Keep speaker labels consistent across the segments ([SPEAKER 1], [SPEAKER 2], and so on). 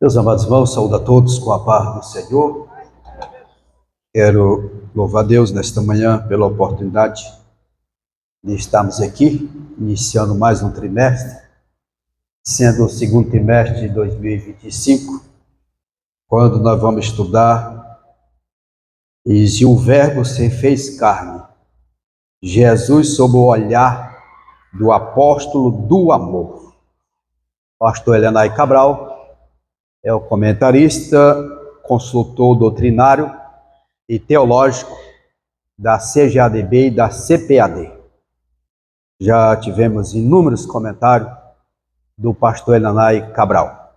[SPEAKER 1] Meus amados irmãos, saúdo a todos com a paz do Senhor. Quero louvar a Deus nesta manhã pela oportunidade de estarmos aqui, iniciando mais um trimestre, sendo o segundo trimestre de 2025, quando nós vamos estudar e o Verbo se fez carne, Jesus sob o olhar do apóstolo do amor. Pastor Elenay Cabral é o comentarista, consultor doutrinário e teológico da CGADB e da CPAD. Já tivemos inúmeros comentários do pastor Elenay Cabral.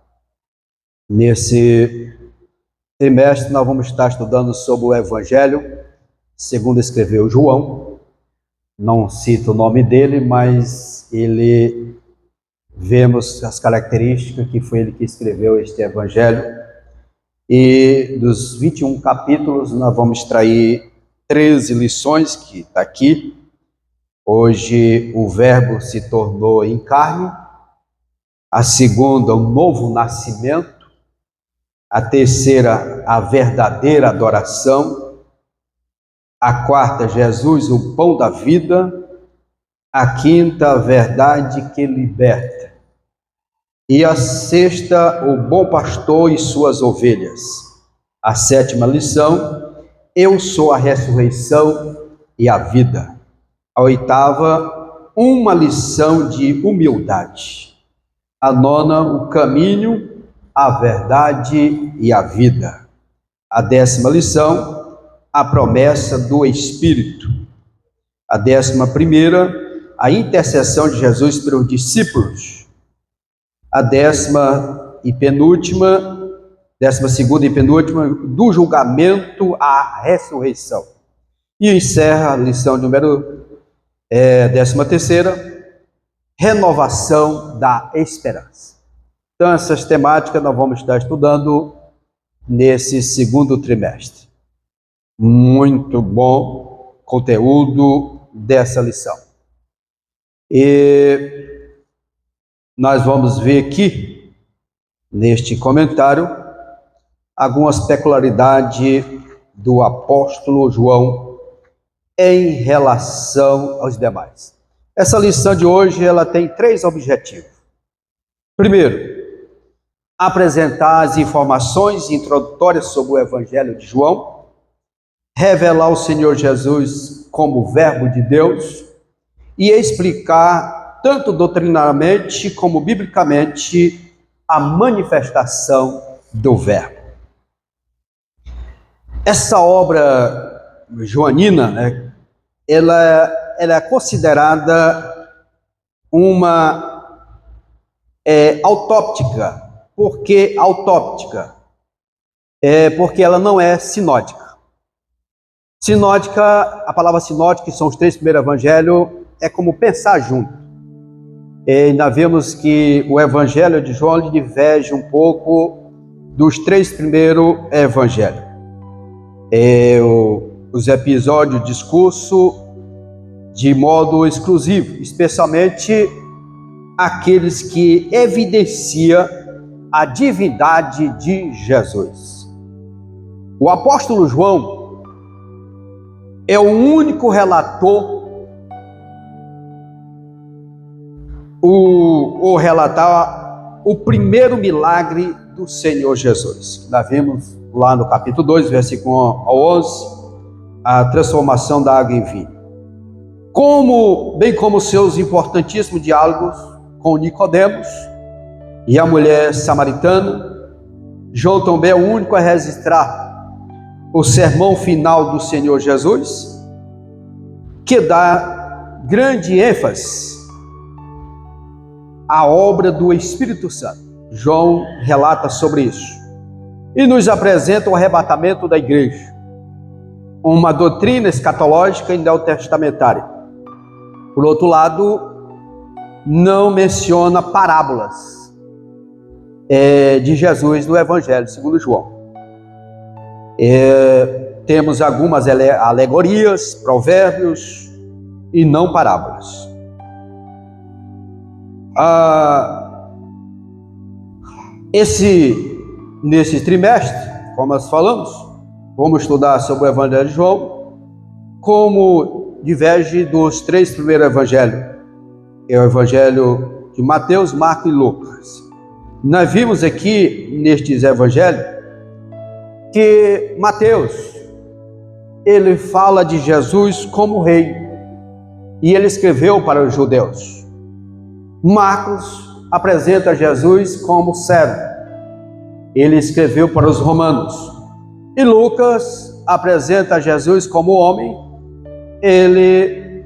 [SPEAKER 1] Nesse trimestre nós vamos estar estudando sobre o Evangelho segundo escreveu João. Não cito o nome dele, mas vemos as características que foi ele que escreveu este Evangelho. E dos 21 capítulos, nós vamos extrair 13 lições, que está aqui. Hoje, o Verbo se tornou em carne. A segunda, o novo nascimento. A terceira, a verdadeira adoração. A quarta, Jesus, o pão da vida. A quinta, a verdade que liberta. E a sexta, o bom pastor e suas ovelhas. A sétima lição, eu sou a ressurreição e a vida. A oitava, uma lição de humildade. A nona, o caminho, a verdade e a vida. A 10ª lição, a promessa do Espírito. A 11ª, a intercessão de Jesus pelos discípulos. A 12ª e penúltima, do julgamento à ressurreição. E encerra a lição número 13ª, renovação da esperança. Então, essas temáticas nós vamos estar estudando nesse segundo trimestre. Muito bom conteúdo dessa lição. E nós vamos ver aqui, neste comentário, algumas peculiaridades do apóstolo João em relação aos demais. Essa lição de hoje, ela tem 3 objetivos. Primeiro, apresentar as informações introdutórias sobre o Evangelho de João, revelar o Senhor Jesus como Verbo de Deus e explicar tanto doutrinariamente como biblicamente, a manifestação do Verbo. Essa obra joanina, ela é considerada uma autóptica. Por que autóptica? Porque ela não é sinótica. Sinótica, a palavra sinótica, que são os 3 primeiros evangelhos, é como pensar junto. E nós vemos que o Evangelho de João diverge um pouco dos 3 primeiros evangelhos. Os episódios de discurso de modo exclusivo, especialmente aqueles que evidenciam a divindade de Jesus. O apóstolo João é o único relator o relatar o primeiro milagre do Senhor Jesus. Nós vimos lá no capítulo 2, versículo 1 ao 11, a transformação da água em vinho. Bem como seus importantíssimos diálogos com Nicodemos e a mulher samaritana, João também é o único a registrar o sermão final do Senhor Jesus, que dá grande ênfase a obra do Espírito Santo. João relata sobre isso e nos apresenta o arrebatamento da igreja, uma doutrina escatológica e neotestamentária. Por outro lado, não menciona parábolas de Jesus no Evangelho segundo João. Temos algumas alegorias, provérbios e não parábolas. Esse nesse trimestre, como nós falamos, vamos estudar sobre o Evangelho de João, como diverge dos 3 primeiros evangelhos. É o Evangelho de Mateus, Marcos e Lucas. Nós vimos aqui, nestes evangelhos, que Mateus, ele fala de Jesus como rei, e ele escreveu para os judeus. Marcos apresenta Jesus como servo, ele escreveu para os romanos. E Lucas apresenta Jesus como homem, ele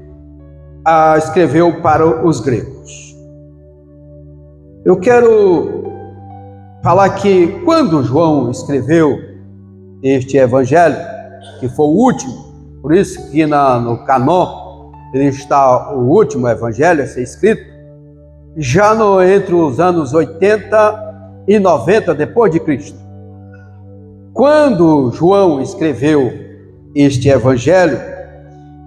[SPEAKER 1] escreveu para os gregos. Eu quero falar que quando João escreveu este evangelho, que foi o último, por isso que no canon ele está o último evangelho a ser escrito, já entre os anos 80 e 90 depois de Cristo. Quando João escreveu este evangelho,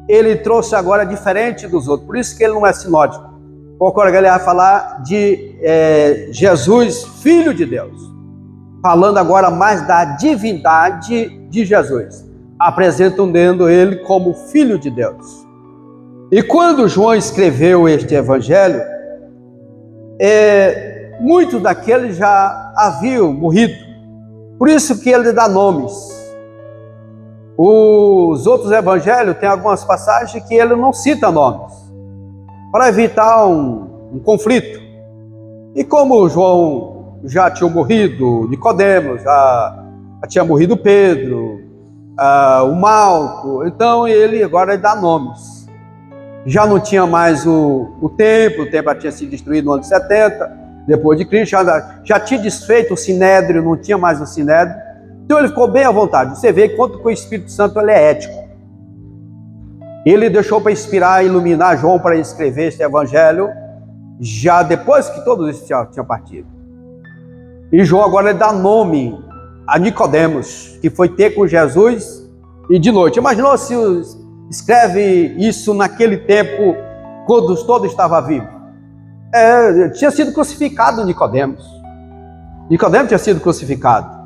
[SPEAKER 1] ele trouxe agora diferente dos outros, por isso que ele não é sinótico. Agora ele vai falar de Jesus, Filho de Deus, falando agora mais da divindade de Jesus, apresentando ele como Filho de Deus. E quando João escreveu este evangelho, muitos daqueles já haviam morrido, por isso que ele dá nomes. Os outros evangelhos tem algumas passagens que ele não cita nomes, para evitar um conflito. E como João já tinha morrido, Nicodemos, já tinha morrido Pedro, o Malco, então ele agora dá nomes. Já não tinha mais o templo tinha sido destruído no ano 70, depois de Cristo, já tinha desfeito o Sinédrio, não tinha mais o Sinédrio, então ele ficou bem à vontade. Você vê quanto que o Espírito Santo ele é ético. Ele deixou para inspirar e iluminar João para escrever este evangelho, já depois que todos eles tinham partido. E João agora ele dá nome a Nicodemos, que foi ter com Jesus e de noite. Imaginou se escreve isso naquele tempo, quando todos estavam vivos? Tinha sido crucificado Nicodemos. Nicodemos tinha sido crucificado.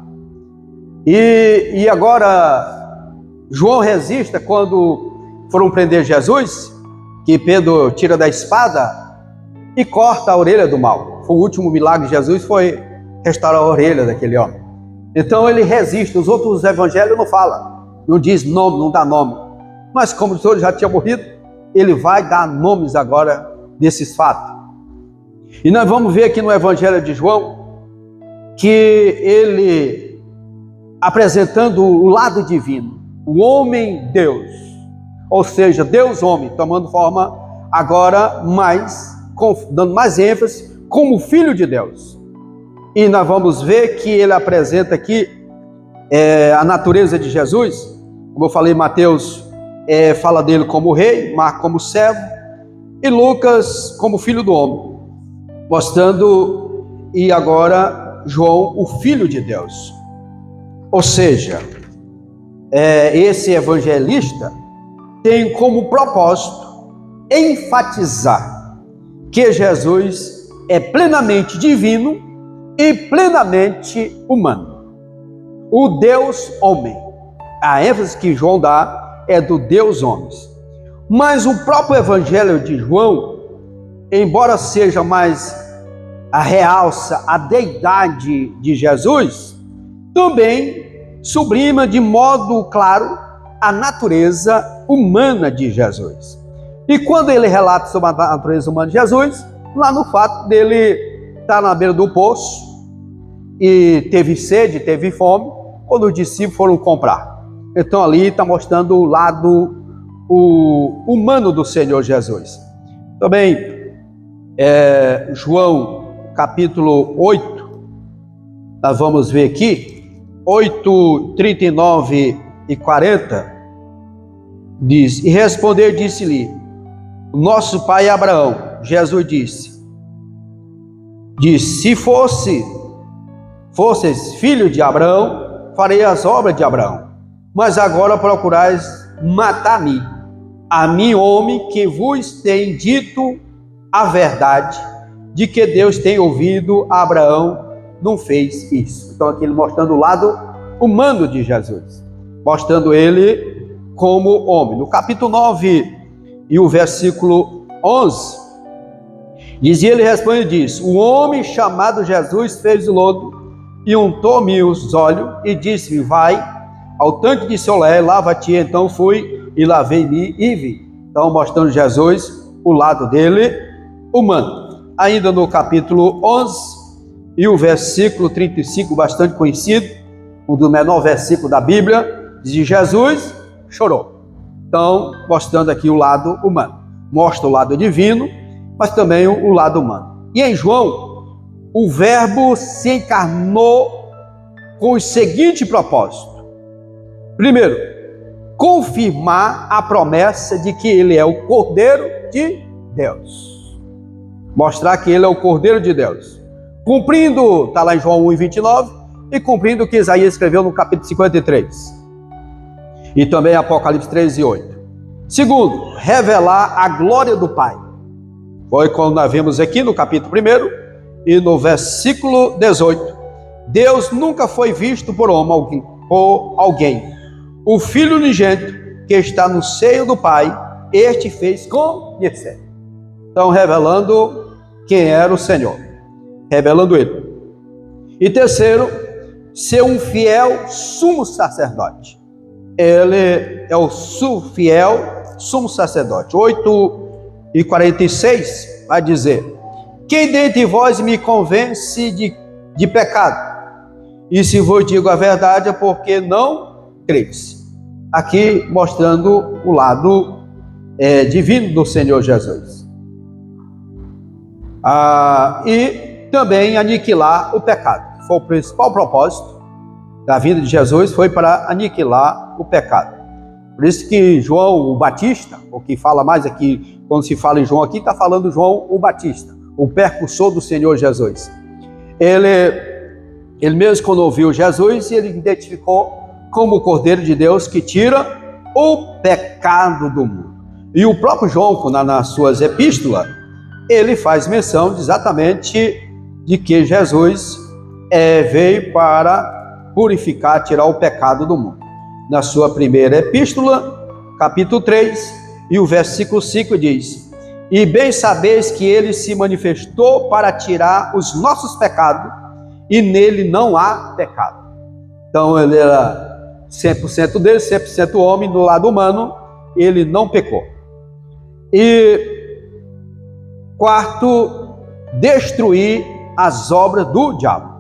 [SPEAKER 1] E agora João resiste quando foram prender Jesus, que Pedro tira da espada e corta a orelha do mal. Foi o último milagre de Jesus, foi restaurar a orelha daquele homem. Então ele resiste. Os outros evangelhos não falam, não diz nome, não dá nome. Mas como todos já tinham morrido, ele vai dar nomes agora desses fatos. E nós vamos ver aqui no evangelho de João, que ele, apresentando o lado divino, o homem Deus, ou seja, Deus homem, tomando forma agora dando mais ênfase como Filho de Deus. E nós vamos ver que ele apresenta aqui a natureza de Jesus. Como eu falei, Mateus fala dele como rei, Marcos como servo e Lucas como filho do homem, mostrando, e agora João, o Filho de Deus. Ou seja, esse evangelista tem como propósito enfatizar que Jesus é plenamente divino e plenamente humano. O Deus homem. A ênfase que João dá é do Deus homem. Mas o próprio evangelho de João, embora seja mais a realça a deidade de Jesus, também sublima de modo claro a natureza humana de Jesus. E quando ele relata sobre a natureza humana de Jesus, lá no fato dele estar na beira do poço e teve sede, teve fome, quando os discípulos foram comprar. Então ali está mostrando o lado humano do Senhor Jesus. Também, João capítulo 8, nós vamos ver aqui, 8, 39 e 40, diz: e responder, disse-lhe, nosso pai Abraão. Jesus disse, se fosseis filho de Abraão, farei as obras de Abraão. Mas agora procurais matar-me, a mim, homem, que vos tem dito a verdade, de que Deus tem ouvido Abraão não fez isso. Então aqui ele mostrando o lado humano de Jesus, mostrando ele como homem. No capítulo 9 e o versículo 11, diz, e ele responde e diz, o homem chamado Jesus fez o lodo e untou-me os olhos e disse-me, vai ao tanque de Siloé, lava-te. Então fui e lavei-me e vi. Então mostrando Jesus, o lado dele humano. Ainda no capítulo 11 e o versículo 35, bastante conhecido, um dos menores versículos da Bíblia, diz, Jesus chorou. Então, mostrando aqui o lado humano. Mostra o lado divino, mas também o lado humano. E em João, o verbo se encarnou com o seguinte propósito. Primeiro, confirmar a promessa de que ele é o Cordeiro de Deus. Mostrar que ele é o Cordeiro de Deus. Cumprindo, está lá em João 1:29, e cumprindo o que Isaías escreveu no capítulo 53. E também Apocalipse 13:8. Segundo, revelar a glória do Pai. Foi quando nós vimos aqui no capítulo 1 e no versículo 18. Deus nunca foi visto por alguém. O Filho unigênito que está no seio do Pai, este fez conhecer. Então, revelando quem era o Senhor. Revelando ele. E terceiro, ser um fiel sumo sacerdote. Ele é o fiel sumo sacerdote. 8:46 vai dizer, quem dentre vós me convence de pecado? E se vos digo a verdade é porque não credes. Aqui mostrando o lado divino do Senhor Jesus. E também aniquilar o pecado. Foi o principal propósito da vinda de Jesus, foi para aniquilar o pecado. Por isso que João o Batista, o que fala mais aqui, quando se fala em João aqui, está falando João o Batista, o precursor do Senhor Jesus. Ele mesmo, quando ouviu Jesus, ele identificou como o Cordeiro de Deus que tira o pecado do mundo. E o próprio João, nas suas epístolas, ele faz menção exatamente de que Jesus veio para purificar, tirar o pecado do mundo. Na sua primeira epístola, capítulo 3, e o versículo 5 diz, e bem sabeis que ele se manifestou para tirar os nossos pecados, e nele não há pecado. Então ele era 100% dele, 100% homem, do lado humano, ele não pecou. E quarto, destruir as obras do diabo.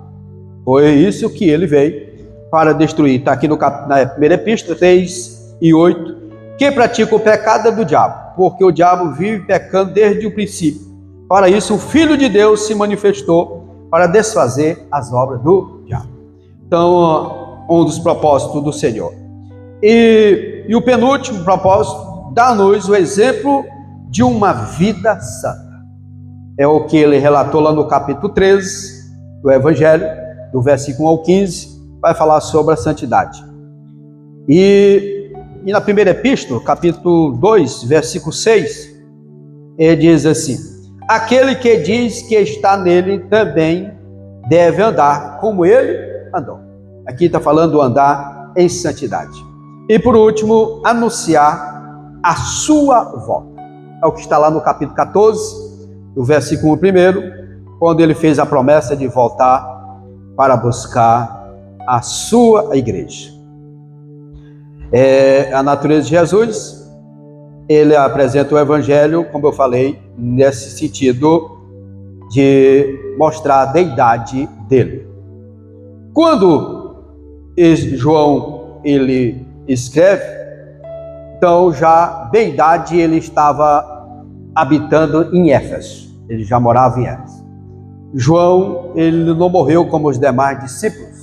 [SPEAKER 1] Foi isso que ele veio para destruir. Está aqui na primeira epístola, 3:8. Quem pratica o pecado é do diabo, porque o diabo vive pecando desde o princípio. Para isso, o Filho de Deus se manifestou para desfazer as obras do diabo. Então, um dos propósitos do Senhor. E o penúltimo propósito, dá-nos o exemplo de uma vida santa. É o que ele relatou lá no capítulo 13 do Evangelho, do versículo 1 ao 15, vai falar sobre a santidade. E na primeira epístola, capítulo 2, versículo 6, ele diz assim, aquele que diz que está nele também deve andar como ele andou. Aqui está falando andar em santidade. E por último, anunciar a sua volta. É o que está lá no capítulo 14, do versículo 1, quando ele fez a promessa de voltar para buscar a sua igreja. A natureza de Jesus, ele apresenta o Evangelho, como eu falei, nesse sentido de mostrar a deidade dele. Quando João ele escreve, então já deidade ele estava habitando em Éfeso, ele já morava em Éfeso. João ele não morreu como os demais discípulos,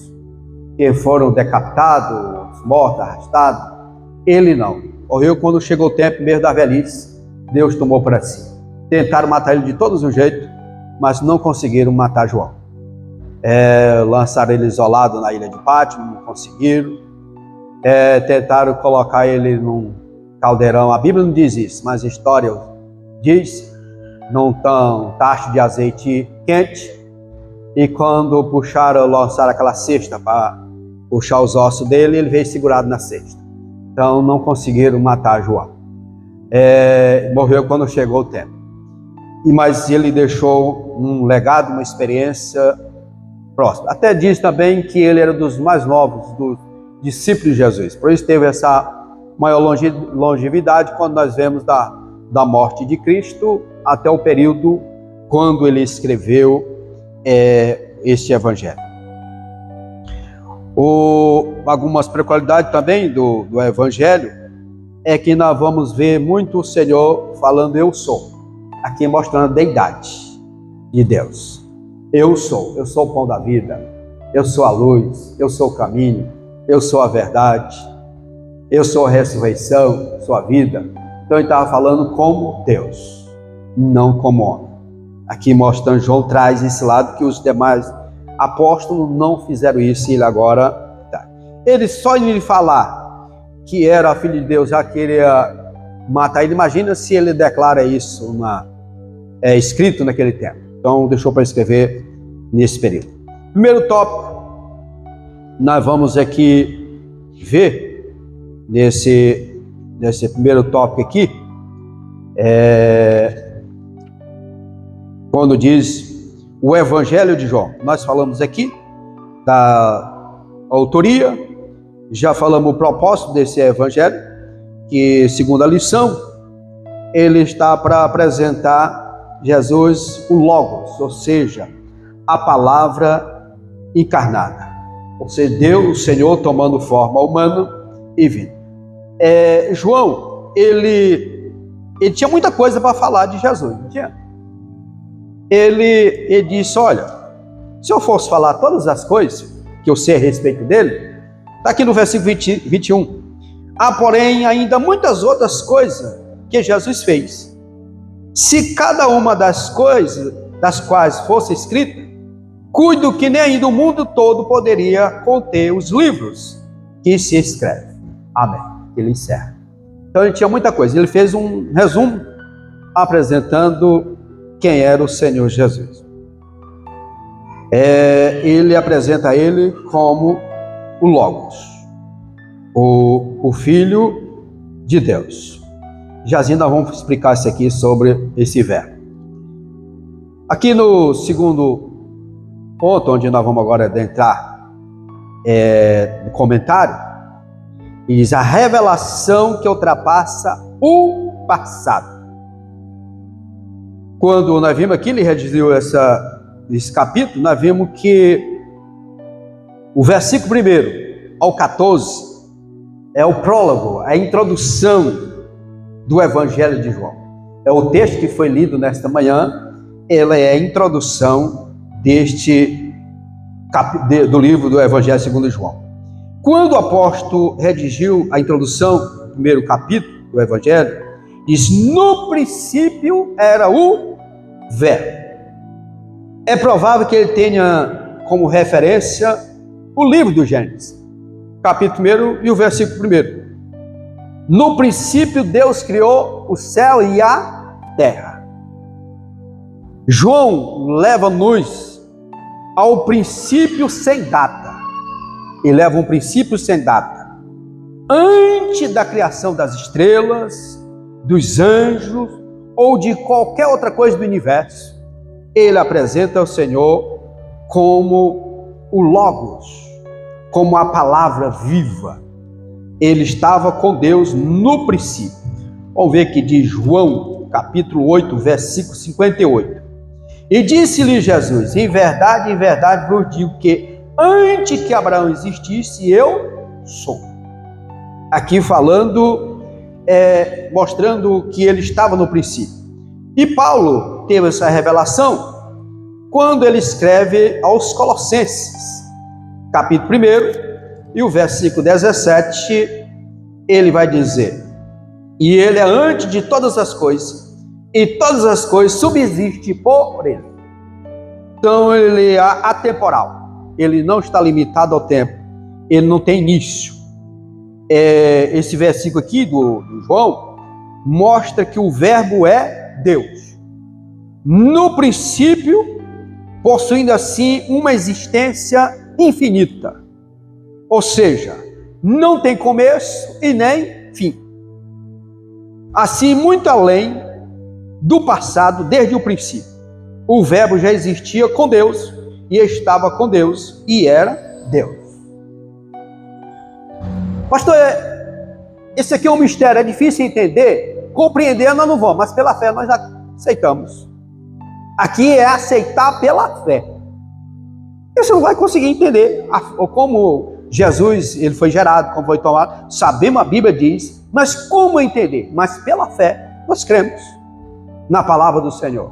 [SPEAKER 1] que foram decapitados, mortos, arrastados. Ele não, morreu quando chegou o tempo mesmo da velhice, Deus tomou para si. Tentaram matar ele de todos os jeitos, mas não conseguiram matar João. Lançaram ele isolado na ilha de Pátimo, não conseguiram. Tentaram colocar ele num caldeirão, a Bíblia não diz isso, mas a história diz, num tacho de azeite quente, e quando lançaram aquela cesta para puxar os ossos dele, ele veio segurado na cesta. Então não conseguiram matar João. Morreu quando chegou o tempo. Mas ele deixou um legado, uma experiência próxima. Até diz também que ele era dos mais novos dos discípulos de Jesus. Por isso teve essa maior longevidade quando nós vemos da morte de Cristo até o período quando ele escreveu este evangelho. Algumas peculiaridades também do evangelho é que nós vamos ver muito o Senhor falando eu sou, aqui mostrando a deidade de Deus. Eu sou o pão da vida, eu sou a luz, eu sou o caminho, eu sou a verdade, eu sou a ressurreição, sou a vida. Então ele estava falando como Deus, não como homem. Aqui mostrando, João traz esse lado que os demais apóstolos não fizeram isso e ele agora tá. Ele só em lhe falar que era filho de Deus já queria matar ele. Imagina se ele declara isso escrito naquele tempo. Então deixou para escrever nesse período. Primeiro tópico, nós vamos aqui ver nesse primeiro tópico aqui, quando diz o Evangelho de João. Nós falamos aqui da autoria, já falamos o propósito desse Evangelho, que segundo a lição, ele está para apresentar Jesus, o Logos, ou seja, a palavra encarnada. Ou seja, Deus, o Senhor tomando forma humana e vindo. João, ele tinha muita coisa para falar de Jesus, não tinha? Ele disse, olha, se eu fosse falar todas as coisas que eu sei a respeito dele, está aqui no versículo 21. Há, porém, ainda muitas outras coisas que Jesus fez. Se cada uma das coisas das quais fosse escrita, cuido que nem ainda o mundo todo poderia conter os livros que se escrevem. Amém. Ele encerra. Então ele tinha muita coisa. Ele fez um resumo apresentando quem era o Senhor Jesus. Ele apresenta ele como o Logos, o Filho de Deus. Jazinho, nós vamos explicar isso aqui sobre esse verbo. Aqui no segundo ponto, onde nós vamos agora adentrar no comentário, diz a revelação que ultrapassa o passado. Quando nós vimos aqui, ele redigiu esse capítulo, nós vimos que o versículo 1 ao 14 é o prólogo, a introdução do Evangelho de João. É o texto que foi lido nesta manhã, ele é a introdução do livro do Evangelho segundo João. Quando o apóstolo redigiu a introdução do primeiro capítulo do Evangelho, diz, no princípio era o Verbo. É provável que ele tenha como referência o livro do Gênesis, capítulo 1 e o versículo 1. No princípio Deus criou o céu e a terra. João leva-nos ao princípio sem data. Ele leva um princípio sem data. Antes da criação das estrelas, dos anjos ou de qualquer outra coisa do universo, ele apresenta o Senhor como o Logos, como a palavra viva. Ele estava com Deus no princípio. Vamos ver que diz João, capítulo 8, versículo 58. E disse-lhe Jesus, em verdade vos digo que antes que Abraão existisse, eu sou. Aqui falando, mostrando que ele estava no princípio. E Paulo teve essa revelação quando ele escreve aos Colossenses, capítulo 1, e o versículo 17, ele vai dizer, e ele é antes de todas as coisas, e todas as coisas subsistem por ele. Então ele é atemporal, ele não está limitado ao tempo, ele não tem início. Esse versículo aqui do João mostra que o verbo é Deus. No princípio possuindo assim uma existência infinita. Ou seja, não tem começo e nem fim. Assim, muito além do passado, desde o princípio. O Verbo já existia com Deus e estava com Deus e era Deus. Pastor, esse aqui é um mistério, é difícil entender, compreender nós não vamos, mas pela fé nós aceitamos. Aqui é aceitar pela fé. Você não vai conseguir entender como Jesus ele foi gerado, como foi tomado. Sabemos, a Bíblia diz, mas como entender? Mas pela fé nós cremos na palavra do Senhor.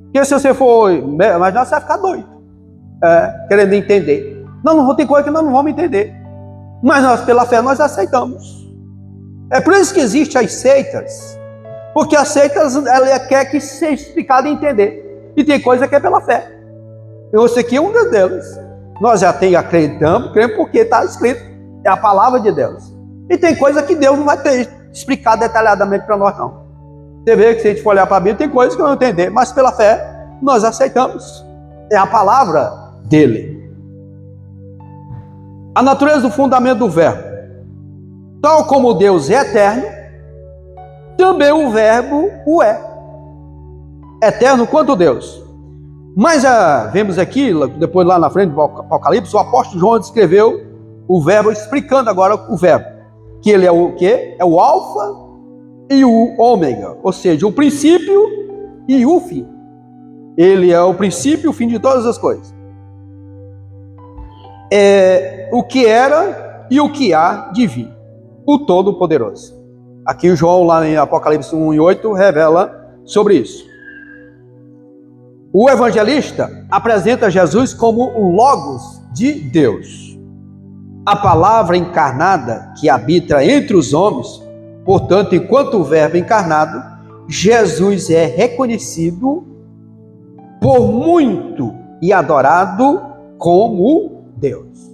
[SPEAKER 1] Porque se você for, mas nós vai ficar doido, querendo entender. Não tem coisa que nós não vamos entender. Mas nós, pela fé, nós aceitamos. É por isso que existem as seitas. Porque as seitas, ela quer que seja explicado e entender. E tem coisa que é pela fé. E esse aqui é um deles. Nós já acreditamos, cremos porque está escrito. É a palavra de Deus. E tem coisa que Deus não vai ter explicado detalhadamente para nós, não. Você vê que se a gente for olhar para a Bíblia, tem coisas que eu não entender. Mas pela fé, nós aceitamos. É a palavra dele. A natureza do fundamento do Verbo. Tal como Deus é eterno, também o Verbo o é. Eterno quanto Deus. Mas vemos aqui, depois lá na frente do Apocalipse, o apóstolo João descreveu o Verbo, explicando agora o Verbo. Que ele é o quê? É o Alfa e o Ômega. Ou seja, o princípio e o fim. Ele é o princípio e o fim de todas as coisas. É o que era e o que há de vir. O Todo-Poderoso. Aqui o João, lá em Apocalipse 1:8, revela sobre isso. O evangelista apresenta Jesus como o Logos de Deus. A palavra encarnada que habita entre os homens, portanto, enquanto o Verbo encarnado, Jesus é reconhecido por muito e adorado como Deus.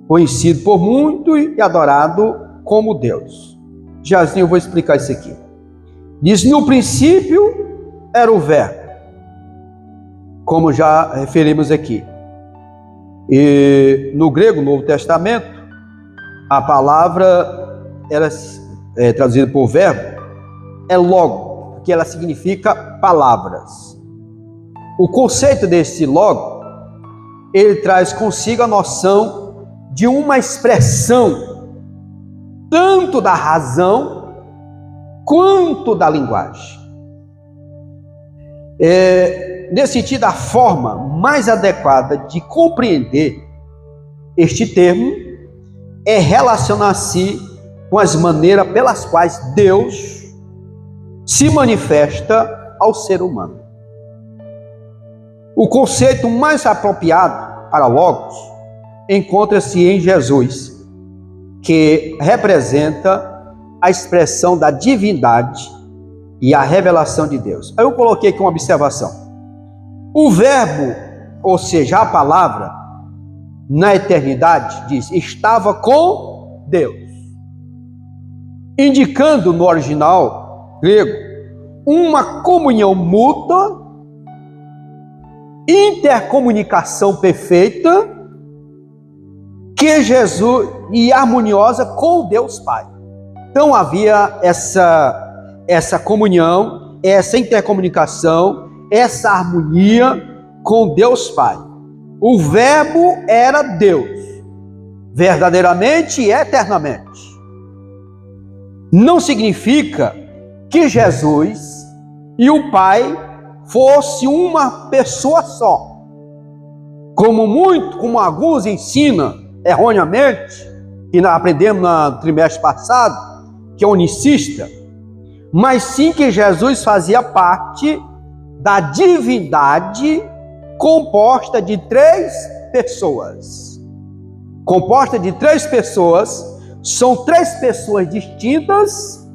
[SPEAKER 1] Conhecido por muito e adorado como Deus. Já assim eu vou explicar isso aqui. Diz, no princípio era o Verbo, como já referimos aqui. E no grego, no Novo Testamento, a palavra ela é traduzida por verbo, é logo, porque ela significa palavras. O conceito desse logo, ele traz consigo a noção de uma expressão tanto da razão quanto da linguagem. Nesse sentido, a forma mais adequada de compreender este termo é relacionar-se com as maneiras pelas quais Deus se manifesta ao ser humano. O conceito mais apropriado para Logos encontra-se em Jesus, que representa a expressão da divindade e a revelação de Deus. Aí eu coloquei aqui uma observação. O verbo, ou seja, a palavra, na eternidade, diz, estava com Deus. Indicando no original grego uma comunhão mútua, intercomunicação perfeita, que Jesus e harmoniosa com Deus Pai. Então havia essa comunhão, essa intercomunicação, essa harmonia com Deus Pai. O Verbo era Deus, verdadeiramente e eternamente. Não significa que Jesus e o Pai fosse uma pessoa só. Como alguns ensinam erroneamente, que nós aprendemos no trimestre passado, que é unicista, mas sim que Jesus fazia parte da divindade composta de três pessoas. Composta de três pessoas, são três pessoas distintas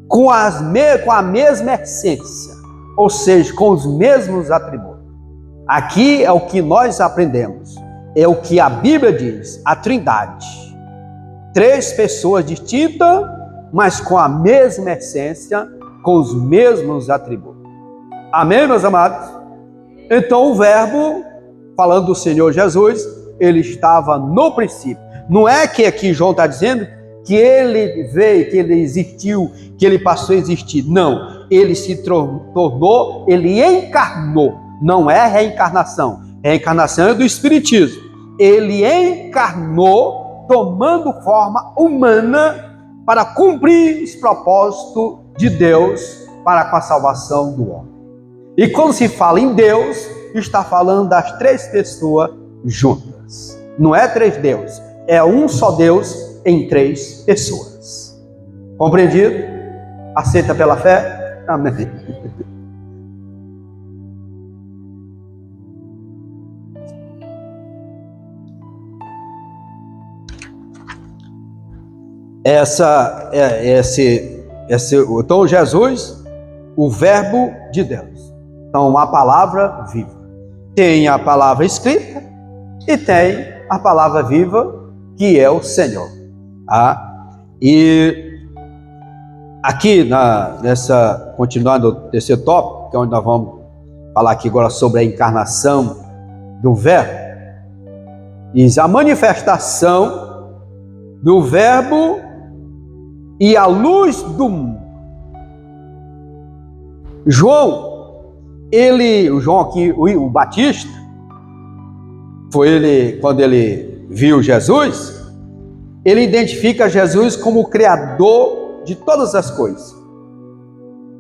[SPEAKER 1] com a mesma essência, ou seja, com os mesmos atributos. Aqui é o que nós aprendemos, é o que a Bíblia diz, a Trindade. Três pessoas distintas, mas com a mesma essência, com os mesmos atributos. Amém, meus amados? Então o Verbo falando do Senhor Jesus, ele estava no princípio. Não é que aqui João está dizendo que ele veio, que ele existiu, que ele passou a existir. Não, ele se tornou, ele encarnou. Não é reencarnação. Reencarnação é do Espiritismo. Ele encarnou, tomando forma humana, para cumprir os propósitos de Deus para com a salvação do homem. E quando se fala em Deus, está falando das três pessoas juntas. Não é três deuses, é um só Deus em três pessoas. Compreendido? Aceita pela fé? Amém. Então Jesus, o verbo de Deus. Então a palavra viva. Tem a palavra escrita e tem a palavra viva, que é o Senhor. E aqui, continuando o terceiro tópico, que é onde nós vamos falar aqui agora sobre a encarnação do verbo, diz a manifestação do verbo e a luz do mundo. João aqui, o Batista, quando ele viu Jesus, ele identifica Jesus como o Criador de todas as coisas,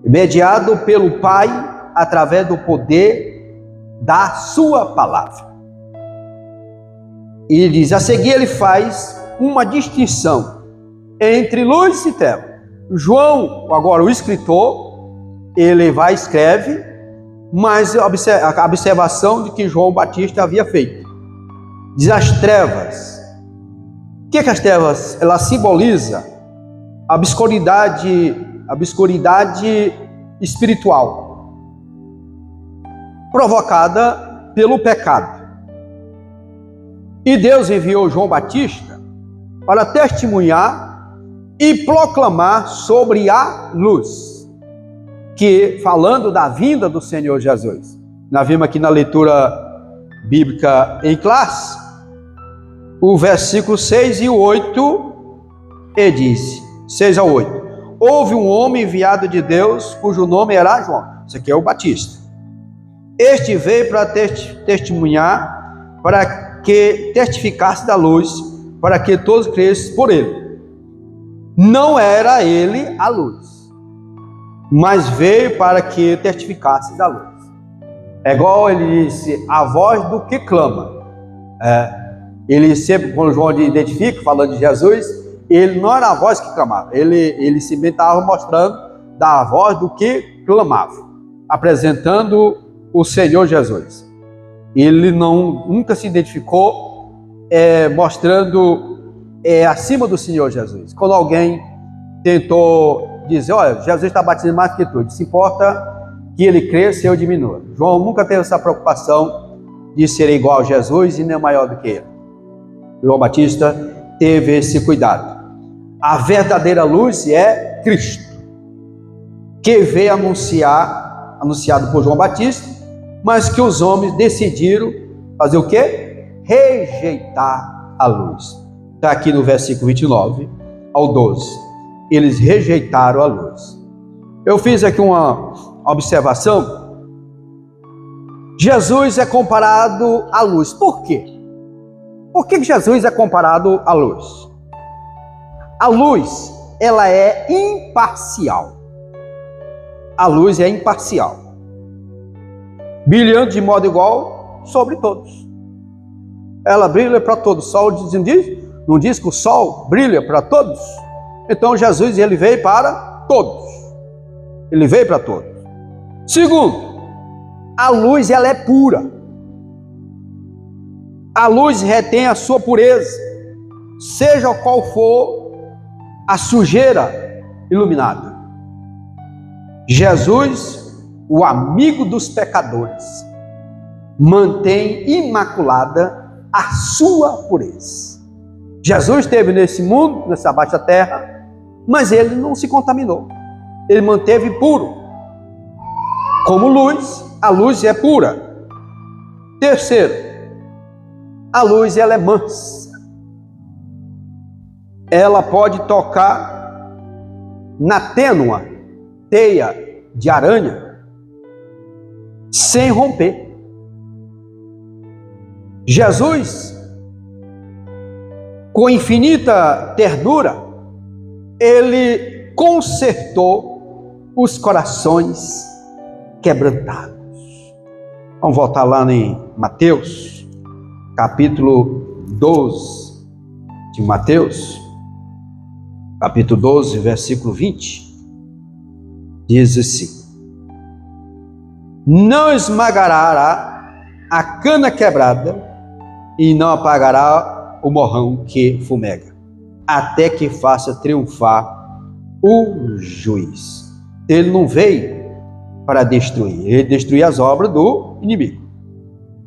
[SPEAKER 1] mediado pelo Pai através do poder da sua palavra. E diz, a seguir ele faz uma distinção entre luz e treva. João, agora o escritor, ele vai e escreve, mas a observação de que João Batista havia feito. Diz as trevas. O que é que as trevas? Ela simboliza a obscuridade espiritual, provocada pelo pecado. E Deus enviou João Batista para testemunhar e proclamar sobre a luz, que falando da vinda do Senhor Jesus. Nós vimos aqui na leitura bíblica em classe, o versículo 6 e 8, e disse, 6 a 8, houve um homem enviado de Deus, cujo nome era João. Isso aqui é o Batista. Este veio para testemunhar, para que testificasse da luz, para que todos crescem por ele. Não era ele a luz, mas veio para que testificasse da luz. É igual ele disse, a voz do que clama. Ele sempre, quando João identifica, falando de Jesus, ele não era a voz que clamava, ele se estava mostrando da voz do que clamava, apresentando o Senhor Jesus. Ele nunca se identificou mostrando acima do Senhor Jesus. Quando alguém tentou dizer, olha, Jesus está batizando mais que tu, se importa que ele cresça e eu diminua. João nunca teve essa preocupação de ser igual a Jesus e nem maior do que ele. João Batista teve esse cuidado. A verdadeira luz é Cristo, que veio anunciado por João Batista, mas que os homens decidiram fazer o quê? Rejeitar a luz. Está aqui no versículo 29 ao 12. Eles rejeitaram a luz. Eu fiz aqui uma observação. Jesus é comparado à luz. Por quê? Por que Jesus é comparado à luz? A luz, ela é imparcial. A luz é imparcial, brilhando de modo igual sobre todos. Ela brilha para todos. O sol não diz que o sol brilha para todos? Então Jesus, ele veio para todos. Ele veio para todos. Segundo, a luz, ela é pura. A luz retém a sua pureza, seja qual for a sujeira iluminada. Jesus, o amigo dos pecadores, mantém imaculada a sua pureza. Jesus esteve nesse mundo, nessa baixa terra, mas ele não se contaminou. Ele manteve puro. Como luz, a luz é pura. Terceiro, A luz, ela é mansa. Ela pode tocar na tênua teia de aranha sem romper. Jesus, com infinita ternura, ele consertou os corações quebrantados. Vamos voltar lá em Mateus, capítulo 12 de Mateus, capítulo 12, versículo 20, diz assim: não esmagará a cana quebrada e não apagará o morrão que fumega, até que faça triunfar o juiz. Ele não veio para destruir, ele destruiu as obras do inimigo,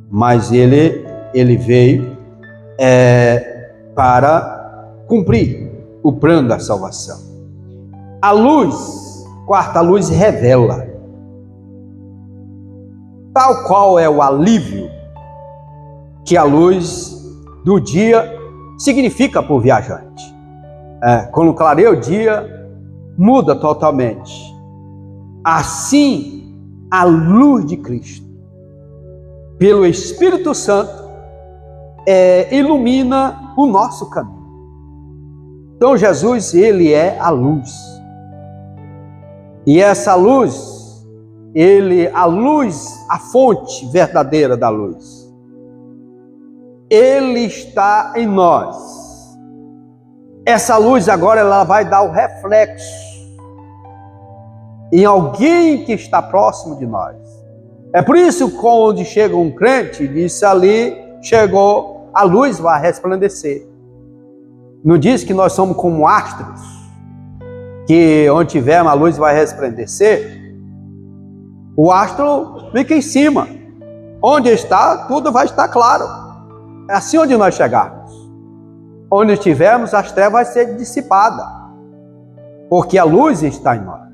[SPEAKER 1] mas ele veio para cumprir o plano da salvação. A luz, quarta, a luz revela, tal qual é o alívio que a luz do dia significa para o viajante. Quando clareia o dia, muda totalmente. Assim, a luz de Cristo, pelo Espírito Santo, ilumina o nosso caminho. Então Jesus, ele é a luz. E essa luz, a luz, a fonte verdadeira da luz, ele está em nós. Essa luz agora, ela vai dar o reflexo em alguém que está próximo de nós. É por isso que quando chega um crente, diz ali, chegou, a luz vai resplandecer. Não diz que nós somos como astros, que onde tivermos a luz vai resplandecer. O astro fica em cima. Onde está, tudo vai estar claro. É assim onde nós chegarmos. Onde estivermos, as trevas vai ser dissipada, porque a luz está em nós.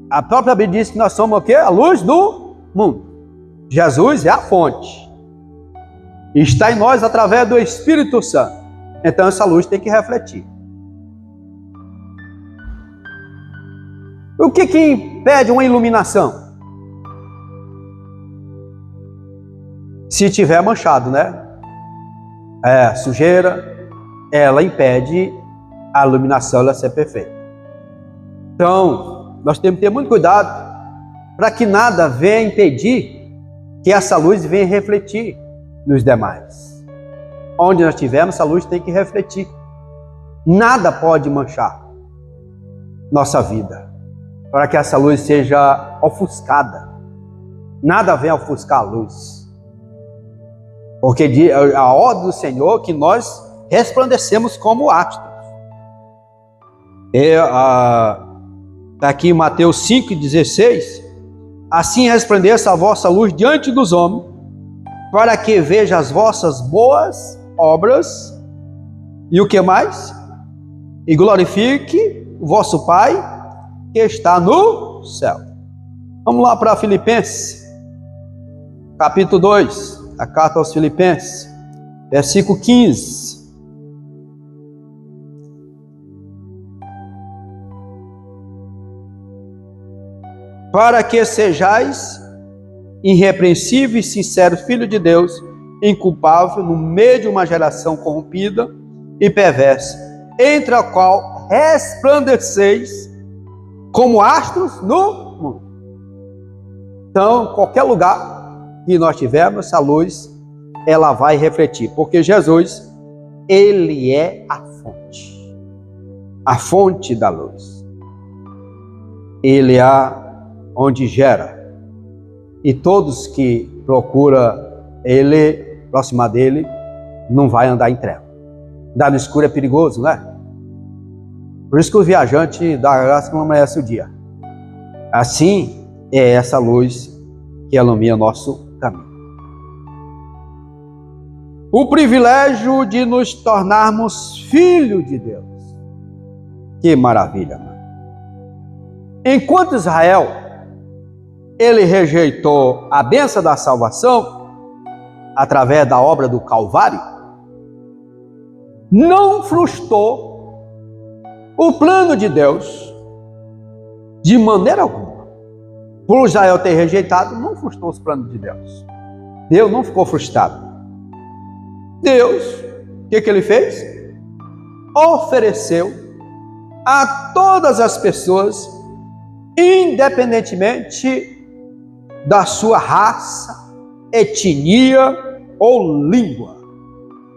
[SPEAKER 1] A própria Bíblia diz que nós somos o quê? A luz do mundo. Jesus é a fonte. Está em nós através do Espírito Santo. Então essa luz tem que refletir. O que impede uma iluminação? Se tiver manchado, né? Sujeira, ela impede a iluminação ela ser perfeita. Então, nós temos que ter muito cuidado para que nada venha impedir que essa luz venha refletir nos demais. Onde nós estivermos, essa luz tem que refletir. Nada pode manchar nossa vida, para que essa luz seja ofuscada. Nada vem ofuscar a luz. Porque a ordem do Senhor é que nós resplandecemos como astros. Está aqui em Mateus 5,16. Assim resplandeça a vossa luz diante dos homens, para que veja as vossas boas obras, e o que mais? E glorifique o vosso Pai que está no céu. Vamos lá para Filipenses, capítulo 2, a carta aos Filipenses, versículo 15. Para que sejais irrepreensíveis e sinceros, filhos de Deus, inculpável no meio de uma geração corrompida e perversa, entre a qual resplandeceis como astros no mundo. Então, qualquer lugar que nós tivermos, essa luz, ela vai refletir, porque Jesus, ele é a fonte da luz. Ele é onde gera, e todos que procuram ele, próxima dele, não vai andar em treva. Andar no escuro é perigoso, né? Por isso que o viajante dá graça que não amanhece o dia. Assim é essa luz que ilumina nosso caminho. O privilégio de nos tornarmos filhos de Deus. Que maravilha, mano. Enquanto Israel ele rejeitou a bênção da salvação através da obra do Calvário, não frustrou o plano de Deus de maneira alguma. Por Israel ter rejeitado, não frustrou os planos de Deus. Deus não ficou frustrado. Deus, o que ele fez? Ofereceu a todas as pessoas, independentemente da sua raça, etnia ou língua.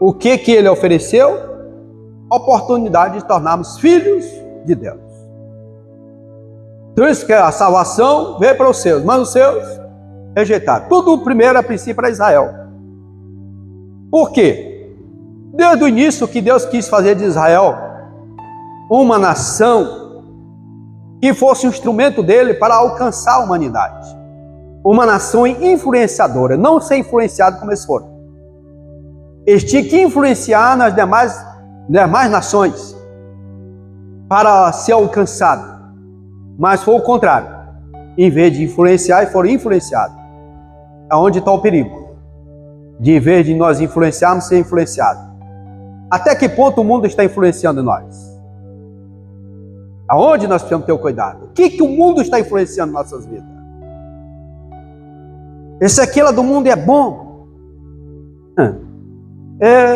[SPEAKER 1] O que ele ofereceu? Oportunidade de tornarmos filhos de Deus. Por isso que a salvação veio para os seus, mas os seus rejeitaram. Tudo primeiro, a princípio, para Israel. Por quê? Desde o início que Deus quis fazer de Israel uma nação que fosse um instrumento dele para alcançar a humanidade. Uma nação influenciadora, não ser influenciado como eles foram. Eles tinham que influenciar nas demais nações para ser alcançado. Mas foi o contrário. Em vez de influenciar, foram influenciados. Aonde está o perigo? De em vez de nós influenciarmos, ser influenciados. Até que ponto o mundo está influenciando nós? Aonde nós precisamos ter o cuidado? O que o mundo está influenciando nossas vidas? Esse aqui lá do mundo é bom.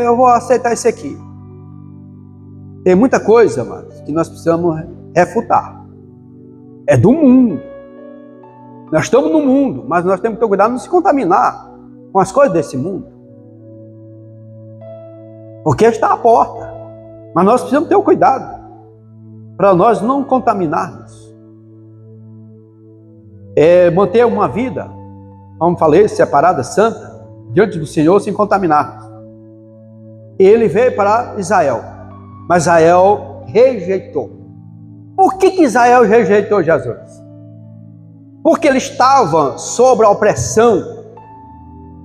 [SPEAKER 1] Eu vou aceitar esse aqui. Tem muita coisa, amados, que nós precisamos refutar. É do mundo. Nós estamos no mundo, mas nós temos que ter cuidado de não se contaminar com as coisas desse mundo. Porque está à porta. Mas nós precisamos ter o cuidado para nós não contaminarmos. Manter uma vida, como falei, separada, santa, diante do Senhor, sem contaminar. Ele veio para Israel, mas Israel rejeitou. Por que Israel rejeitou Jesus? Porque ele estava sob a opressão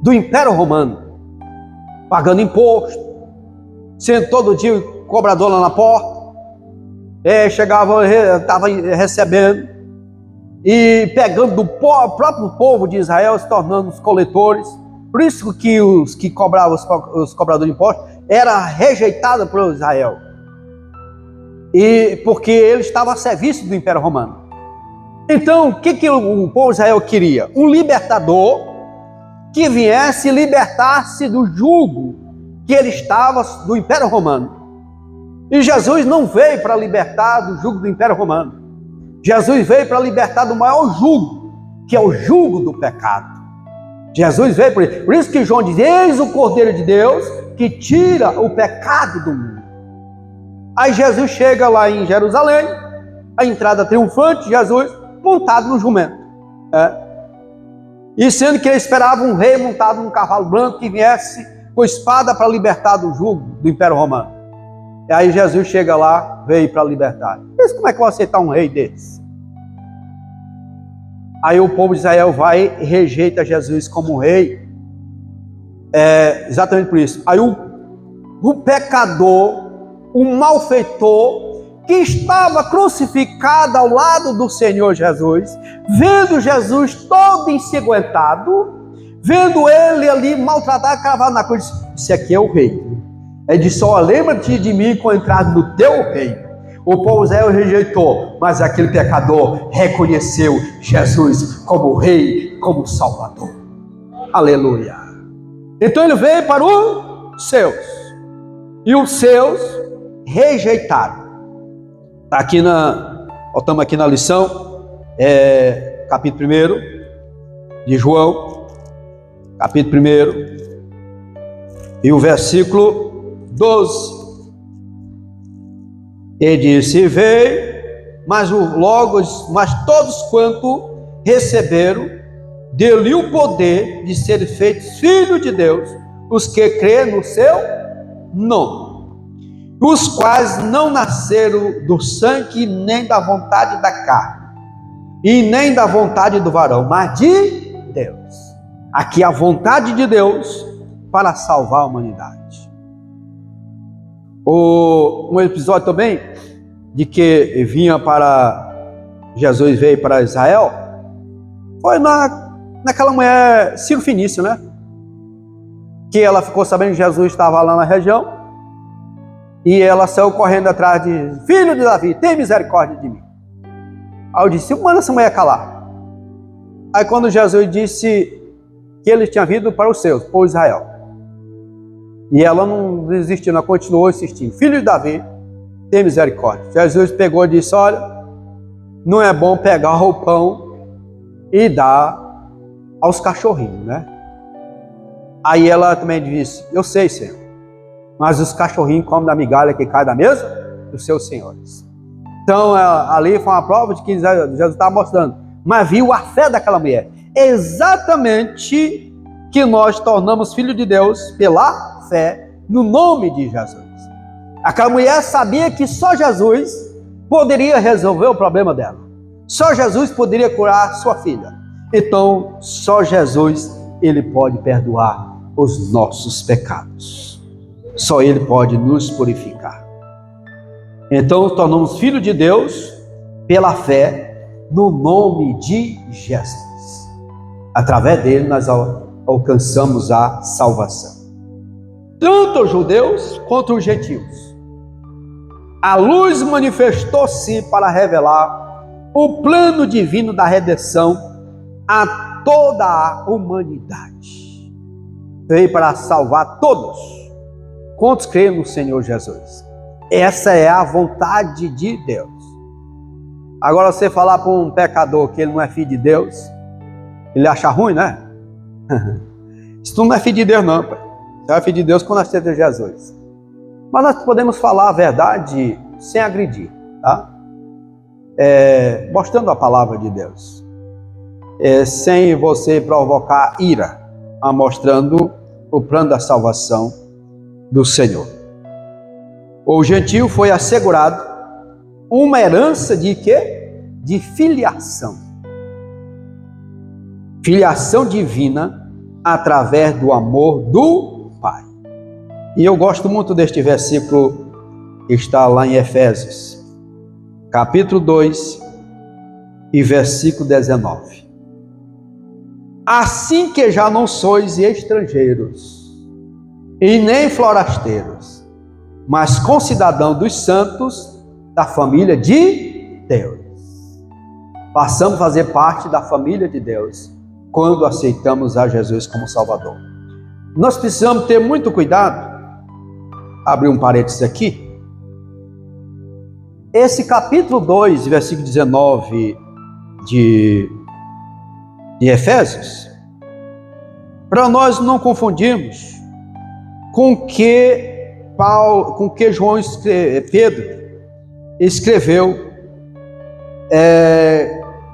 [SPEAKER 1] do Império Romano, pagando imposto, sendo todo dia cobrador lá na porta, chegava, estava recebendo, e pegando do próprio povo de Israel, se tornando os coletores. Por isso que os que cobravam, os cobradores de impostos, era rejeitado por Israel. E porque ele estava a serviço do Império Romano. Então, o que o povo de Israel queria? Um libertador que viesse e libertasse do jugo que ele estava do Império Romano. E Jesus não veio para libertar do jugo do Império Romano. Jesus veio para libertar do maior jugo, que é o jugo do pecado. Jesus veio por isso. Por isso que João diz: eis o Cordeiro de Deus que tira o pecado do mundo. Aí Jesus chega lá em Jerusalém, a entrada triunfante, Jesus montado no jumento. E sendo que ele esperava um rei montado num cavalo branco que viesse com espada para libertar do jugo do Império Romano. E aí Jesus chega lá, veio para libertar. Mas como é que eu vou aceitar um rei desse? Aí o povo de Israel vai e rejeita Jesus como rei. Exatamente por isso. Aí o pecador, o malfeitor, que estava crucificado ao lado do Senhor Jesus, vendo Jesus todo ensanguentado, vendo ele ali maltratado, cravado na cruz, esse aqui é o rei. Ele disse: ó, lembra-te de mim com a entrada do teu reino. O povo de Israel rejeitou, mas aquele pecador reconheceu Jesus como rei, como salvador. Aleluia. Então ele veio para os seus, e os seus rejeitaram. Está aqui voltamos aqui na lição, capítulo 1 de João, capítulo 1, e o versículo 12. Ele disse: veio, mas todos quanto receberam, deu-lhe o poder de ser feitos filhos de Deus, os que crêem no seu nome. Os quais não nasceram do sangue, nem da vontade da carne, e nem da vontade do varão, mas de Deus. Aqui a vontade de Deus para salvar a humanidade. Um episódio também de que Jesus veio para Israel, Foi naquela mulher Ciro Fenício, né? Que ela ficou sabendo que Jesus estava lá na região e ela saiu correndo atrás de: filho de Davi, tem misericórdia de mim. Aí eu disse: manda essa mulher calar. Aí quando Jesus disse que ele tinha vindo para os seus, para Israel, e ela não desistiu, ela continuou insistindo: filho de Davi, tem misericórdia. Jesus pegou e disse: olha, não é bom pegar o pão e dar aos cachorrinhos, né? Aí ela também disse: eu sei, Senhor, mas os cachorrinhos comem da migalha que cai da mesa dos seus senhores. Então ali foi uma prova de que Jesus estava mostrando, mas viu a fé daquela mulher. Exatamente que nós tornamos filhos de Deus pela fé no nome de Jesus. Aquela mulher sabia que só Jesus poderia resolver o problema dela. Só Jesus poderia curar sua filha. Então, só Jesus, ele pode perdoar os nossos pecados. Só ele pode nos purificar. Então, tornamos filhos de Deus pela fé no nome de Jesus. Através dele, nós alcançamos a salvação. Tanto os judeus quanto os gentios. A luz manifestou-se para revelar o plano divino da redenção a toda a humanidade. Veio para salvar todos quantos creem no Senhor Jesus. Essa é a vontade de Deus. Agora, você falar para um pecador que ele não é filho de Deus, ele acha ruim, né? Se tu não é filho de Deus, não, pai. Você é filho de Deus quando aceita Jesus. Mas nós podemos falar a verdade sem agredir, tá? Mostrando a palavra de Deus. Sem você provocar ira, mostrando o plano da salvação do Senhor. O gentio foi assegurado uma herança de quê? De filiação. Filiação divina através do amor do Pai. E eu gosto muito deste versículo que está lá em Efésios, capítulo 2 e versículo 19. Assim que já não sois estrangeiros e nem forasteiros, mas concidadãos dos santos da família de Deus. Passamos a fazer parte da família de Deus quando aceitamos a Jesus como Salvador. Nós precisamos ter muito cuidado. Abrir um parênteses aqui. Esse capítulo 2, versículo 19 de Efésios, para nós não confundirmos com que Pedro escreveu,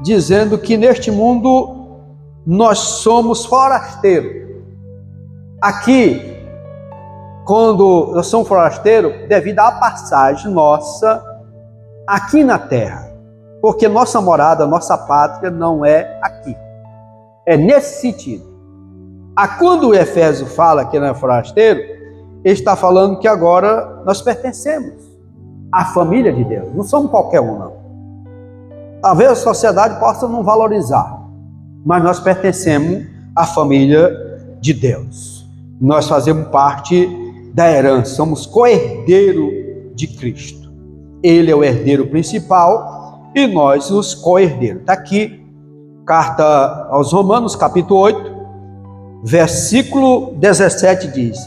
[SPEAKER 1] dizendo que neste mundo nós somos forasteiros. Aqui, quando nós somos forasteiros, devido à passagem nossa aqui na terra, porque nossa morada, nossa pátria não é aqui. É nesse sentido. Quando o Efésio fala que não é forasteiro, ele está falando que agora nós pertencemos à família de Deus. Não somos qualquer um, não. Talvez a sociedade possa não valorizar, mas nós pertencemos à família de Deus. Nós fazemos parte da herança, somos co-herdeiro de Cristo. Ele é o herdeiro principal e nós os co-herdeiros. Está aqui, carta aos Romanos, capítulo 8, versículo 17 diz: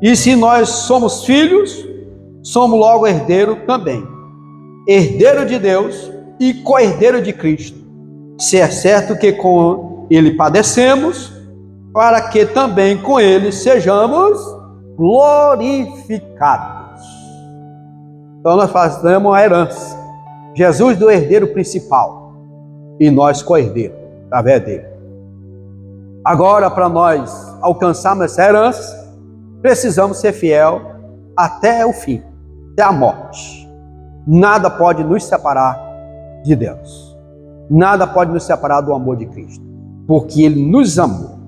[SPEAKER 1] e se nós somos filhos, somos logo herdeiro também, herdeiro de Deus e co-herdeiro de Cristo, se é certo que com ele padecemos, para que também com ele sejamos glorificados. Então nós fazemos a herança. Jesus do herdeiro principal e nós co-herdeiros, através dele. Agora, para nós alcançarmos essa herança, precisamos ser fiel até o fim, até a morte. Nada pode nos separar de Deus. Nada pode nos separar do amor de Cristo, porque Ele nos amou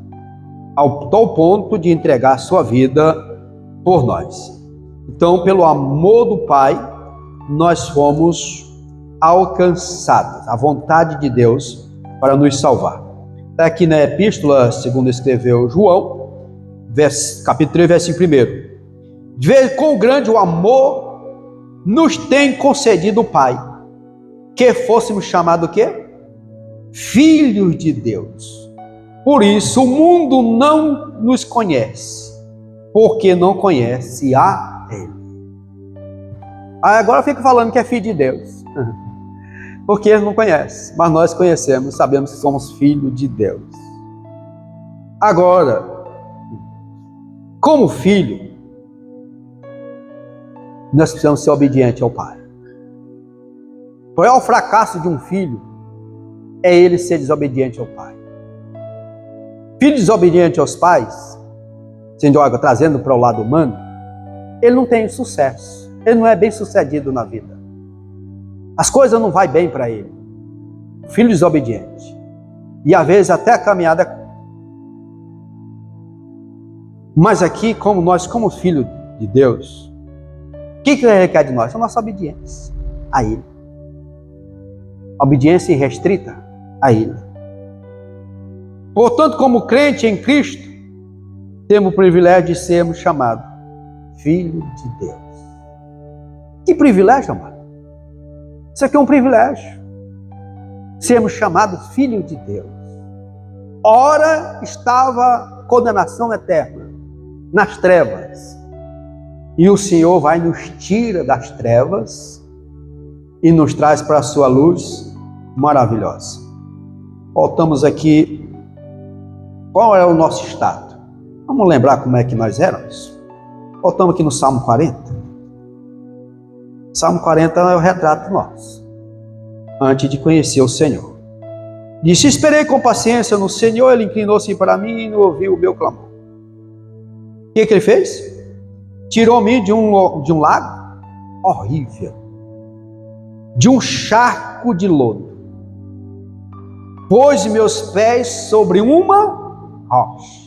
[SPEAKER 1] ao tal ponto de entregar a sua vida por nós. Então, pelo amor do Pai, nós fomos alcançados, a vontade de Deus para nos salvar. Está aqui na epístola, segundo escreveu João, capítulo 3, versículo 1. Vê quão grande o amor nos tem concedido o Pai, que fôssemos chamados o quê? Filhos de Deus. Por isso o mundo não nos conhece, porque não conhece a Ele. Aí agora eu fico falando que é filho de Deus, porque Ele não conhece, mas nós conhecemos, sabemos que somos filhos de Deus. Agora, como filho, nós precisamos ser obedientes ao Pai. Qual é o fracasso de um filho? É ele ser desobediente ao Pai. Filho desobediente aos pais, sendo algo trazendo para o lado humano, ele não tem sucesso. Ele não é bem sucedido na vida. As coisas não vão bem para ele. Filho desobediente. E às vezes até a caminhada. Mas aqui, como nós, como filho de Deus, o que ele requer de nós? A nossa obediência a Ele. Obediência irrestrita a Ele. Portanto, como crente em Cristo, temos o privilégio de sermos chamados filho de Deus. Que privilégio, amado? Isso aqui é um privilégio. Sermos chamados filho de Deus. Ora estava condenação eterna nas trevas. E o Senhor vai nos tira das trevas e nos traz para a sua luz maravilhosa. Voltamos aqui. Qual é o nosso estado? Vamos lembrar como é que nós éramos? Voltamos aqui no Salmo 40. Salmo 40 é o retrato nosso, antes de conhecer o Senhor. Disse: esperei com paciência no Senhor, Ele inclinou-se para mim e não ouviu o meu clamor. O que Ele fez? Tirou-me de um lago horrível, de um charco de lodo, pôs meus pés sobre uma rocha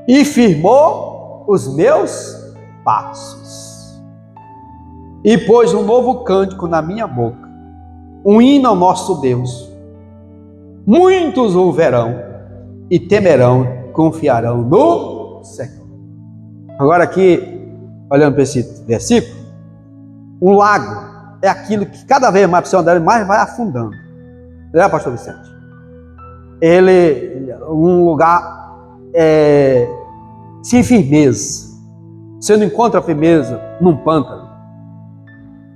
[SPEAKER 1] e firmou os meus passos, e pôs um novo cântico na minha boca, um hino ao nosso Deus. Muitos o verão e temerão, confiarão no Senhor. Agora aqui, olhando para esse versículo, um lago é aquilo que cada vez mais você andar, mais vai afundando. Não é, pastor Vicente? Ele é um lugar sem firmeza. Você não encontra firmeza num pântano.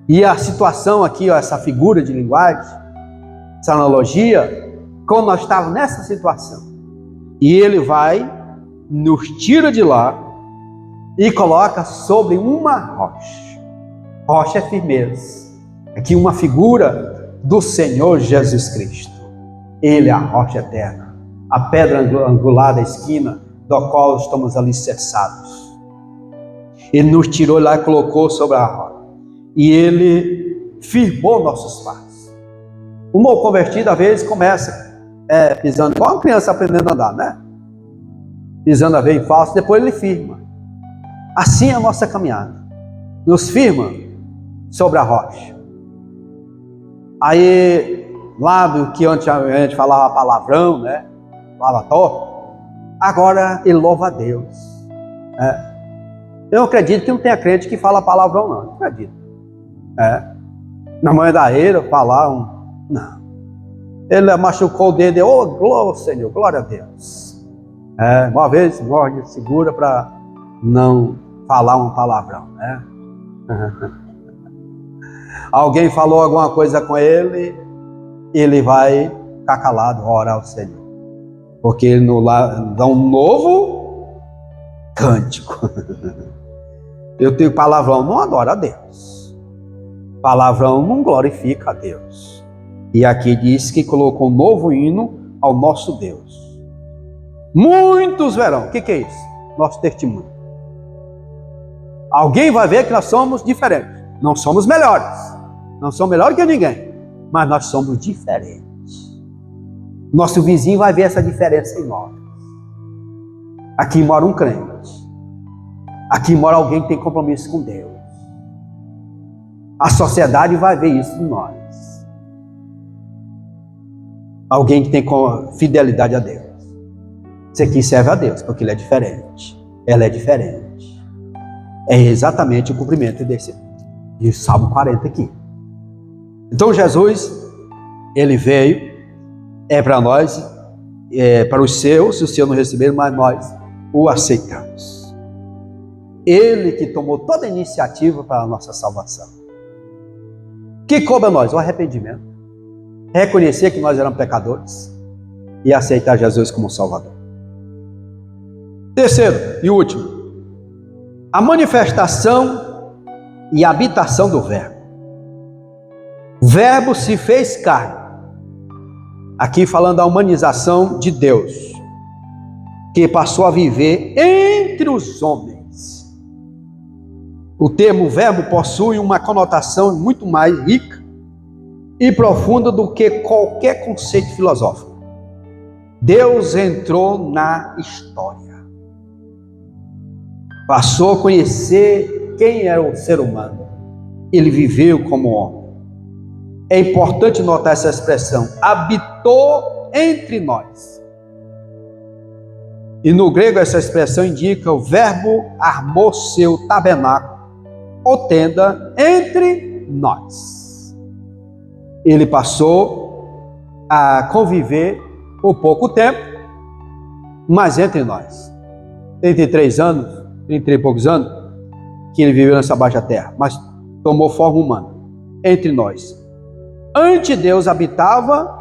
[SPEAKER 1] E a situação aqui, ó, essa figura de linguagem, essa analogia, como nós estávamos nessa situação. E ele vai, nos tira de lá e coloca sobre uma rocha. Rocha é firmeza. Aqui uma figura do Senhor Jesus Cristo. Ele é a rocha eterna, a pedra angular da esquina, do qual estamos alicerçados. Ele nos tirou lá e colocou sobre a rocha. E Ele firmou nossos passos. O novo convertido, às vezes, começa pisando, igual uma criança aprendendo a andar, né? Pisando a vez em falso, depois ele firma. Assim é a nossa caminhada. Nos firma sobre a rocha. Aí, lá do que antes a gente falava palavrão, né? Falava torto. Agora ele louva a Deus. Eu acredito que não tenha crente que fala palavrão, não. Não acredito. Na manhã da eira, falar não. Ele machucou o dedo, glória, Senhor, glória a Deus. Uma vez, morde, segura para não falar um palavrão, né? Alguém falou alguma coisa com ele, ele vai ficar calado, orar ao Senhor. Porque ele dá um novo cântico. Eu tenho palavrão, não adora a Deus. Palavrão não glorifica a Deus. E aqui diz que colocou um novo hino ao nosso Deus. Muitos verão. O que é isso? Nosso testemunho. Alguém vai ver que nós somos diferentes. Não somos melhores. Não somos melhores que ninguém. Mas nós somos diferentes. Nosso vizinho vai ver essa diferença em nós. Aqui mora um crente. Aqui mora alguém que tem compromisso com Deus. A sociedade vai ver isso em nós. Alguém que tem fidelidade a Deus. Esse aqui serve a Deus, porque ele é diferente. Ela é diferente. É exatamente o cumprimento de Salmo 40 aqui. Então Jesus, ele veio, para nós, para os seus não receberam, mas nós o aceitamos. Ele que tomou toda a iniciativa para a nossa salvação. Que coube a nós? O arrependimento. Reconhecer que nós éramos pecadores e aceitar Jesus como Salvador. Terceiro e último, a manifestação e habitação do Verbo. O Verbo se fez carne. Aqui falando da humanização de Deus, que passou a viver entre os homens. O termo verbo possui uma conotação muito mais rica e profunda do que qualquer conceito filosófico. Deus entrou na história. Passou a conhecer quem era o ser humano. Ele viveu como homem. É importante notar essa expressão, habitou entre nós. E no grego essa expressão indica o verbo armou seu tabernáculo ou tenda entre nós. Ele passou a conviver por pouco tempo, mas entre nós. 33 anos, 30 e poucos anos, que ele viveu nessa baixa terra, mas tomou forma humana, entre nós. Antes Deus habitava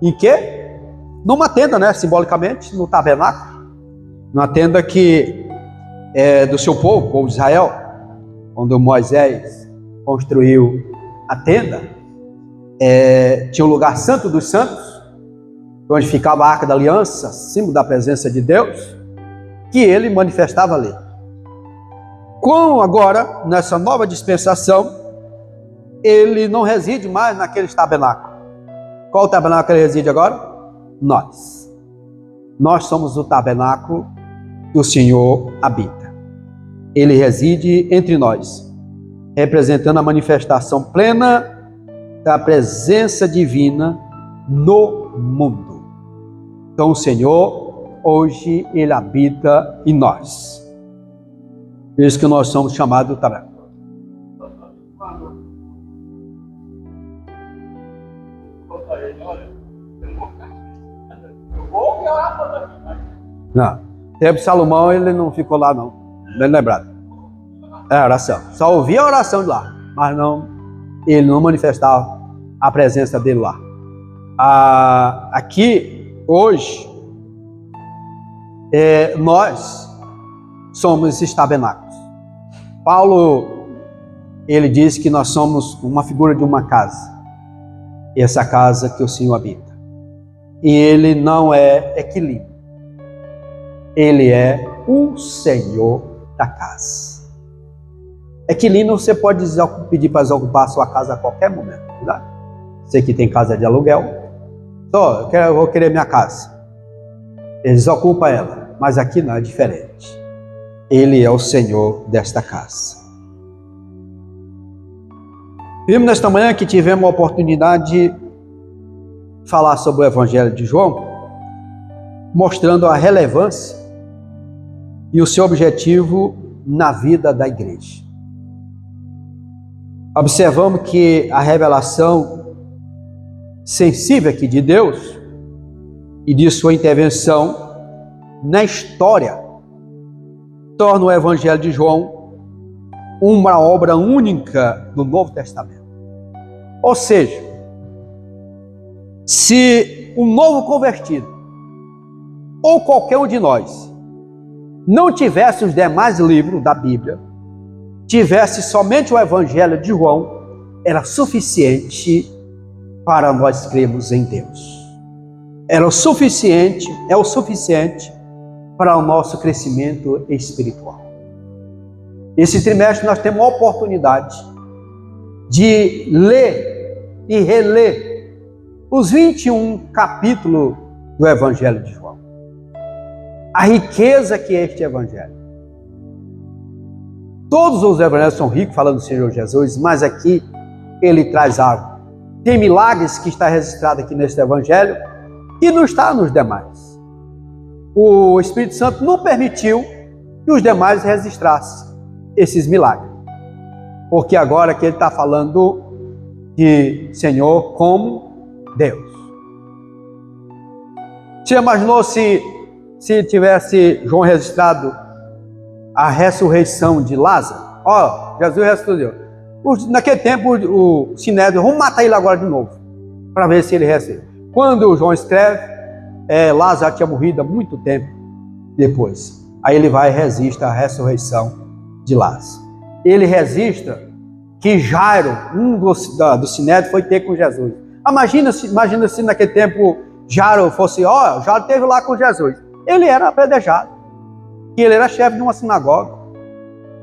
[SPEAKER 1] em quê? Numa tenda, né? Simbolicamente, no tabernáculo. Numa tenda que é do seu povo, o povo de Israel. Quando Moisés construiu a tenda, tinha o lugar santo dos santos, onde ficava a arca da aliança, símbolo da presença de Deus, que ele manifestava ali. Com agora, nessa nova dispensação, ele não reside mais naquele tabernáculo. Qual o tabernáculo que ele reside agora? Nós. Nós somos o tabernáculo que o Senhor habita. Ele reside entre nós, representando a manifestação plena da presença divina no mundo. Então o Senhor, hoje, ele habita em nós. Por isso que nós somos chamados tabernáculo. Não, tempo de Salomão ele não ficou lá não, bem lembrado. É oração, só ouvia a oração de lá, mas não, ele não manifestava a presença dele lá. Aqui, hoje, nós somos esses tabernáculos. Paulo, ele diz que nós somos uma figura de uma casa, e essa casa que o Senhor habita. E ele não é equilíbrio. Ele é o Senhor da casa. Equilínio você pode pedir para desocupar a sua casa a qualquer momento. Tá? Você que tem casa de aluguel, eu vou querer minha casa. Ele desocupa ela, mas aqui não, é diferente. Ele é o Senhor desta casa. Vimos nesta manhã que tivemos a oportunidade de falar sobre o Evangelho de João, mostrando a relevância e o seu objetivo na vida da igreja. Observamos que a revelação sensível aqui de Deus e de sua intervenção na história torna o Evangelho de João uma obra única do Novo Testamento. Ou seja, se um novo convertido ou qualquer um de nós não tivesse os demais livros da Bíblia, tivesse somente o Evangelho de João, era suficiente para nós crermos em Deus. É o suficiente para o nosso crescimento espiritual. Esse trimestre nós temos a oportunidade de ler e reler os 21 capítulos do Evangelho de João. A riqueza que é este Evangelho. Todos os evangelhos são ricos falando do Senhor Jesus, mas aqui ele traz algo Tem milagres que está registrado aqui neste evangelho e não está nos demais. O Espírito Santo não permitiu que os demais registrassem esses milagres. Porque agora que ele está falando de Senhor como Deus. Você imaginou se tivesse João registrado a ressurreição de Lázaro? Ó, Jesus ressuscitou. Naquele tempo o Sinédrio, vamos matar ele agora de novo, para ver se ele ressuscita. Quando João escreve, Lázaro tinha morrido há muito tempo depois. Aí ele vai e registra a ressurreição de Lázaro. Ele registra que Jairo, um do Sinédrio, foi ter com Jesus. Imagina se naquele tempo Jairo fosse, Jairo esteve lá com Jesus. Ele era apedrejado, e ele era chefe de uma sinagoga.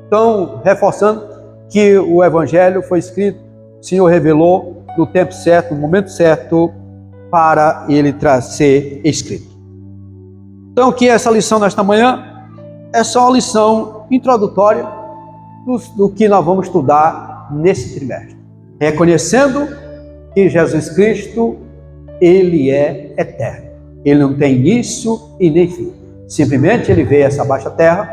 [SPEAKER 1] Então, reforçando que o evangelho foi escrito, o Senhor revelou no tempo certo, no momento certo, para ele ser escrito. Então, que essa lição nesta manhã é só uma lição introdutória do que nós vamos estudar nesse trimestre. Reconhecendo que Jesus Cristo, ele é eterno. Ele não tem início e nem fim. Simplesmente ele veio a essa baixa terra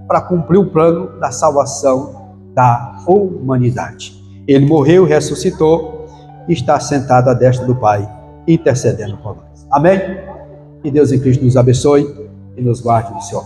[SPEAKER 1] para cumprir o plano da salvação da humanidade. Ele morreu, ressuscitou e está sentado à destra do Pai, intercedendo por nós. Amém? Que Deus em Cristo nos abençoe e nos guarde do Senhor.